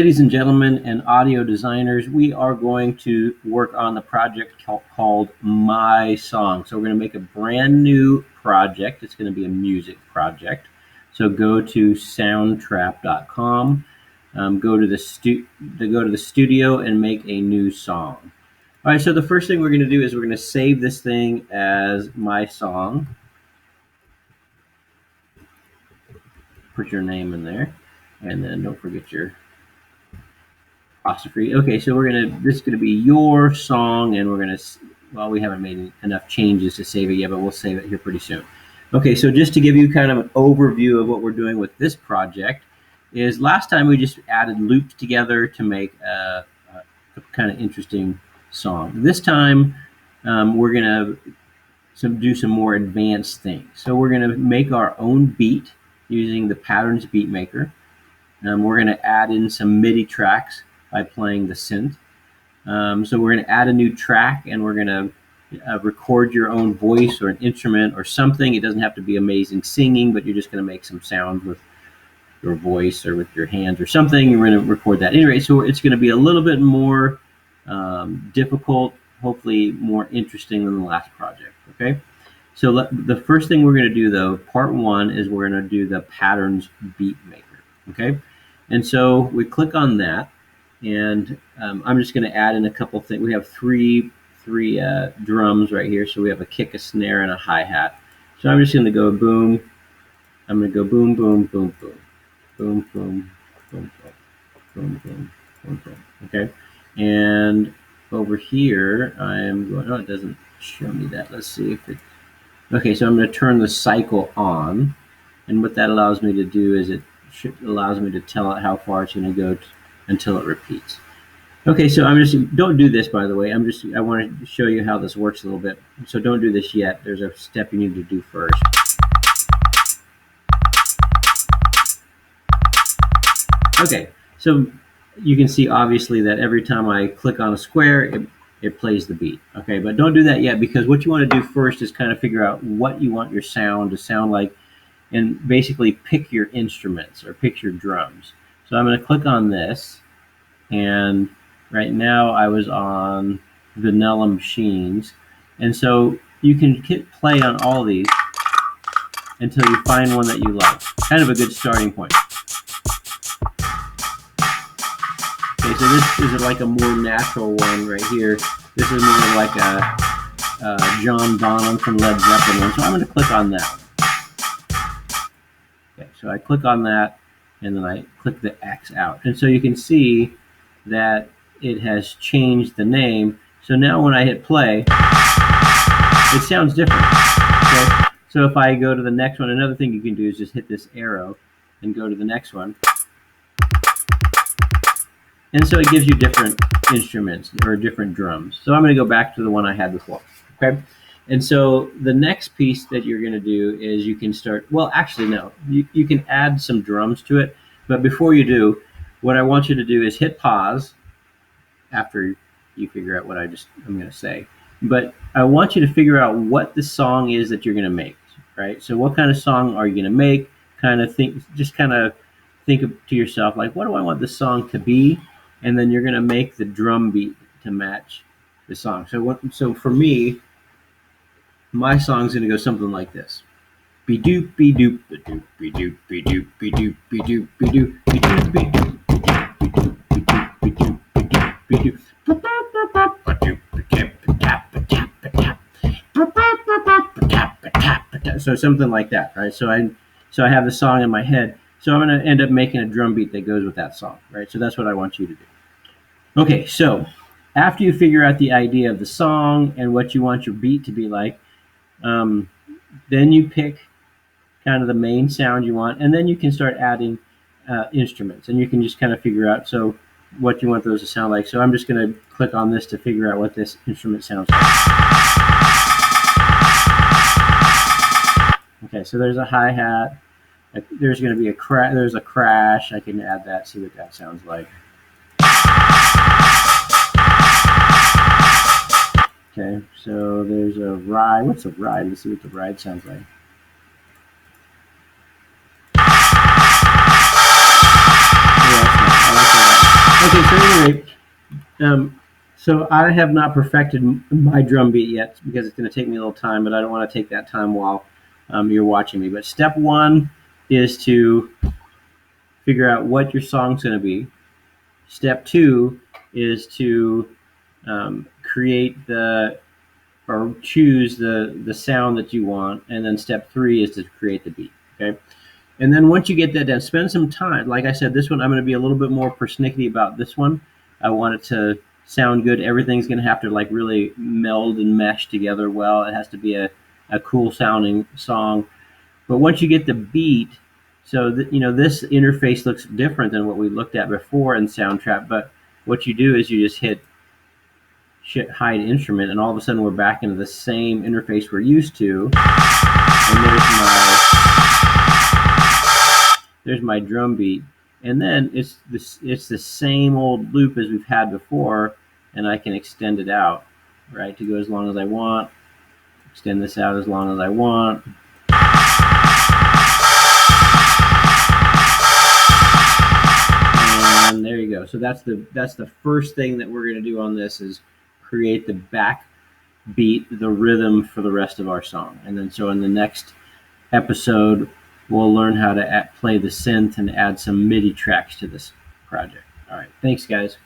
Ladies and gentlemen and audio designers, we are going to work on the project called My Song. So we're going to make a brand new project. It's going to be a music project. So go to soundtrap.com, go to the studio and make a new song. All right, so the first thing we're going to do is we're going to save this thing as My Song. Put your name in there, and then don't forget your apostrophe. Okay, so this is gonna be your song, and well, we haven't made enough changes to save it yet, but we'll save it here pretty soon. Okay, so just to give you kind of an overview of what we're doing with this project is last time we just added loops together to make a kind of interesting song. This time we're gonna do some more advanced things. So we're gonna make our own beat using the Patterns beat maker. We're gonna add in some MIDI tracks by playing the synth. So we're going to add a new track, and we're going to record your own voice or an instrument or something. It doesn't have to be amazing singing, but you're just going to make some sounds with your voice or with your hands or something. We're going to record that. Anyway, so it's going to be a little bit more difficult, hopefully more interesting than the last project. Okay. So the first thing we're going to do, though, part one, is we're going to do the Patterns beat maker. Okay. And so we click on that. And I'm just going to add in a couple things. We have three drums right here. So we have a kick, a snare, and a hi-hat. So I'm just going to go boom. I'm going to go boom, boom, boom, boom, boom, boom, boom, boom, boom, boom, boom. Okay. And over here, I'm going. Oh, it doesn't show me that. Let's see if it. Okay, so I'm going to turn the cycle on, and what that allows me to do is it allows me to tell it how far it's going to go until it repeats. Okay, so don't do this, by the way. I want to show you how this works a little bit. So don't do this yet. There's a step you need to do first. Okay, so you can see obviously that every time I click on a square, it plays the beat. Okay, but don't do that yet, because what you want to do first is kind of figure out what you want your sound to sound like, and basically pick your instruments or pick your drums. So I'm going to click on this, and right now I was on Vanilla Machines, and so you can hit play on all these until you find one that you like. Kind of a good starting point. Okay, so this is like a more natural one right here. This is more like a John Bonham from Led Zeppelin one, so I'm going to click on that. Okay, so I click on that, and then I click the X out. And so you can see that it has changed the name. So now when I hit play, it sounds different. Okay? So if I go to the next one, another thing you can do is just hit this arrow and go to the next one. And so it gives you different instruments or different drums. So I'm going to go back to the one I had before. Okay? And so the next piece that you're going to do is you can start, well, actually, no. You can add some drums to it. But before you do, what I want you to do is hit pause after you figure out what I'm going to say. But I want you to figure out what the song is that you're going to make, right? So what kind of song are you going to make? Just kind of think to yourself, like, what do I want this song to be? And then you're going to make the drum beat to match the song. So for me, my song's going to go something like this. Be-doop, be-doop, be-doop, be-doop, be-doop, be-doop, be-doop, be-doop, be-doop, be-doop. So something like that, right? So I have the song in my head. So I'm going to end up making a drum beat that goes with that song, right? So that's what I want you to do. Okay, so after you figure out the idea of the song and what you want your beat to be like, then you pick kind of the main sound you want, and then you can start adding instruments, and you can just kind of figure out what you want those to sound like. So I'm just going to click on this to figure out what this instrument sounds like. Okay, so there's a hi-hat. There's going to be there's a crash. I can add that, see what that sounds like. Okay, so there's a ride. What's a ride? Let's see what the ride sounds like. Yeah, I like that. Okay, so anyway, so I have not perfected my drum beat yet because it's going to take me a little time, but I don't want to take that time while you're watching me. But step one is to figure out what your song's going to be. Step two is to create or choose the sound that you want, and then step three is to create the beat. Okay, and then once you get that done, spend some time. Like I said, this one I'm going to be a little bit more persnickety about this one. I want it to sound good. Everything's going to have to like really meld and mesh together well. It has to be a cool sounding song. But once you get the beat, so this interface looks different than what we looked at before in Soundtrap. But what you do is you just hit hide instrument, and all of a sudden we're back into the same interface we're used to. And there's my drum beat, and then it's the same old loop as we've had before, and I can extend it out, right, to go as long as I want. Extend this out as long as I want. And there you go. So that's the first thing that we're going to do on this is create the back beat, the rhythm for the rest of our song. And then so in the next episode, we'll learn how to play the synth and add some MIDI tracks to this project. All right. Thanks, guys.